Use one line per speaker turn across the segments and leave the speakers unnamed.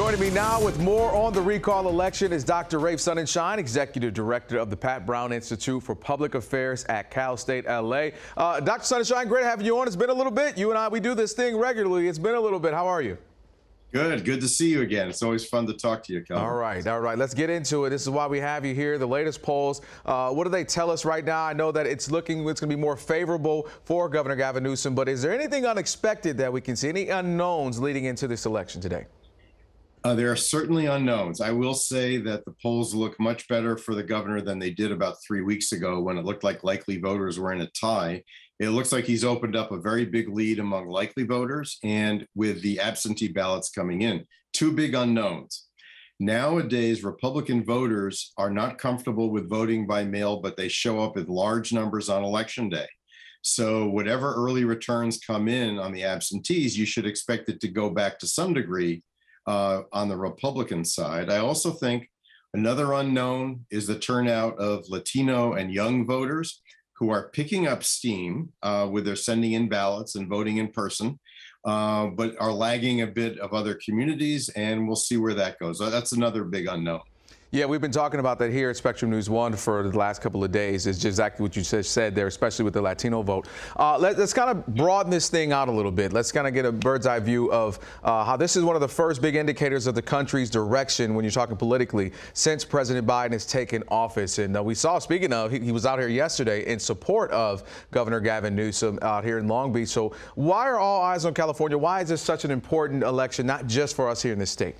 Joining me now with more on the recall election is Dr. Raphael Sonenshein, Executive Director of the Pat Brown Institute for Public Affairs at Cal State LA. Dr. Sonenshein, great having you on. It's been a little bit. You and I, we do this thing regularly. It's been a little bit. How are you?
Good to see you again. It's always fun to talk to you, Kelvin.
All right. Let's get into it. This is why we have you here. The latest polls. What do they tell us right now? I know that it's going to be more favorable for Governor Gavin Newsom, but is there anything unexpected that we can see? Any unknowns leading into this election today?
There are certainly unknowns. I will say that the polls look much better for the governor than they did about 3 weeks ago when it looked like likely voters were in a tie. It looks like he's opened up a very big lead among likely voters and with the absentee ballots coming in. Two big unknowns. Nowadays, Republican voters are not comfortable with voting by mail, but they show up in large numbers on Election Day. So whatever early returns come in on the absentees, you should expect it to go back to some degree on the Republican side. I also think another unknown is the turnout of Latino and young voters who are picking up steam with their sending in ballots and voting in person, but are lagging a bit of other communities, and we'll see where that goes. That's another big unknown.
Yeah, we've been talking about that here at Spectrum News 1 for the last couple of days. It's just exactly what you just said there, especially with the Latino vote. Let's kind of broaden this thing out a little bit. Let's kind of get a bird's eye view of how this is one of the first big indicators of the country's direction when you're talking politically since President Biden has taken office. And we saw, speaking of, he was out here yesterday in support of Governor Gavin Newsom out here in Long Beach. So why are all eyes on California? Why is this such an important election, not just for us here in this state?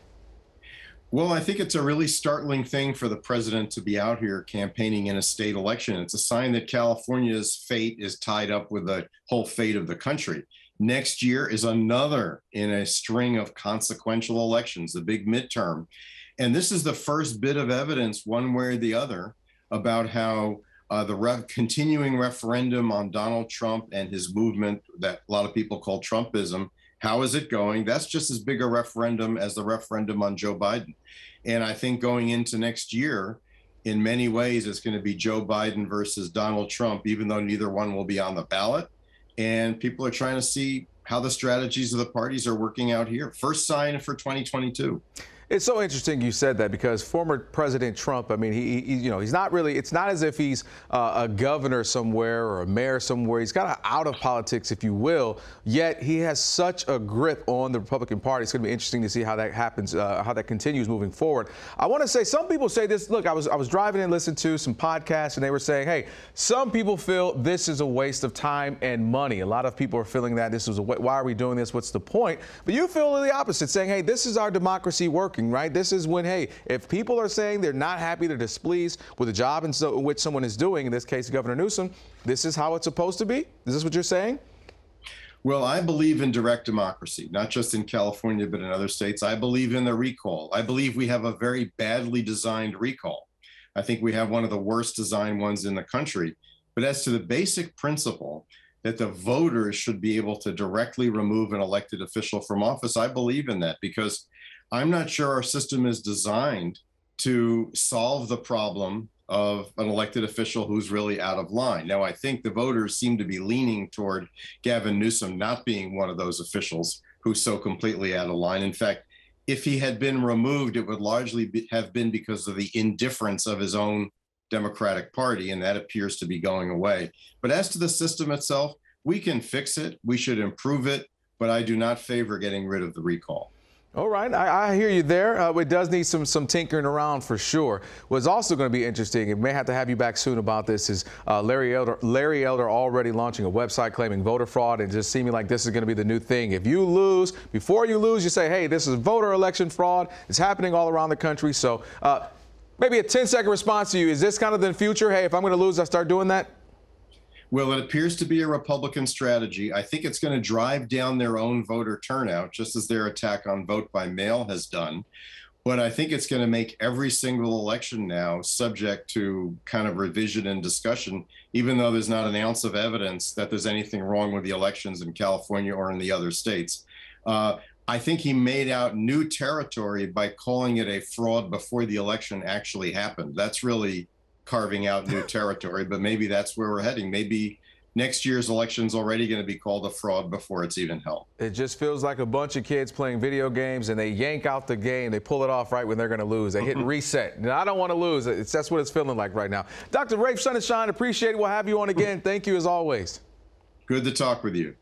Well, I think it's a really startling thing for the president to be out here campaigning in a state election. It's a sign that California's fate is tied up with the whole fate of the country. Next year is another in a string of consequential elections, the big midterm. And this is the first bit of evidence, one way or the other, about how the continuing referendum on Donald Trump and his movement that a lot of people call Trumpism, how is it going? That's just as big a referendum as the referendum on Joe Biden. And I think going into next year, in many ways, it's going to be Joe Biden versus Donald Trump, even though neither one will be on the ballot. And people are trying to see how the strategies of the parties are working out here. First sign for 2022.
It's so interesting you said that because former President Trump, I mean, he's not really, it's not as if he's a governor somewhere or a mayor somewhere. He's kind of out of politics, if you will, yet he has such a grip on the Republican Party. It's going to be interesting to see how that happens, how that continues moving forward. I want to say some people say this. Look, I was driving and listening to some podcasts and they were saying, hey, some people feel this is a waste of time and money. A lot of people are feeling that this is why are we doing this? What's the point? But you feel the opposite, saying, hey, this is our democracy working. Right? This is when, hey, if people are saying they're not happy, they're displeased with the job in which someone is doing, in this case, Governor Newsom, this is how it's supposed to be? Is this what you're saying?
Well, I believe in direct democracy, not just in California, but in other states. I believe in the recall. I believe we have a very badly designed recall. I think we have one of the worst designed ones in the country. But as to the basic principle that the voters should be able to directly remove an elected official from office, I believe in that because I'm not sure our system is designed to solve the problem of an elected official who's really out of line. Now, I think the voters seem to be leaning toward Gavin Newsom not being one of those officials who's so completely out of line. In fact, if he had been removed, it would largely have been because of the indifference of his own Democratic Party, and that appears to be going away. But as to the system itself, we can fix it. We should improve it, but I do not favor getting rid of the recall.
All right, I hear you there. It does need some tinkering around for sure. What's also going to be interesting, and may have to have you back soon about this, is Larry Elder already launching a website claiming voter fraud and just seeming like this is going to be the new thing. If you lose, before you lose, you say, hey, this is voter election fraud. It's happening all around the country. So maybe a 10-second response to you. Is this kind of the future? Hey, if I'm going to lose, I start doing that?
Well, it appears to be a Republican strategy. I think it's going to drive down their own voter turnout, just as their attack on vote by mail has done. But I think it's going to make every single election now subject to kind of revision and discussion, even though there's not an ounce of evidence that there's anything wrong with the elections in California or in the other states. I think he made out new territory by calling it a fraud before the election actually happened. That's really carving out new territory, but maybe that's where we're heading. Maybe next year's election is already going to be called a fraud before it's even held.
It just feels like a bunch of kids playing video games and they yank out the game. They pull it off right when they're going to lose. They hit reset. Now, I don't want to lose. That's what it's feeling like right now. Dr. Raphael Sonenshein, appreciate it. We'll have you on again. Thank you as always.
Good to talk with you.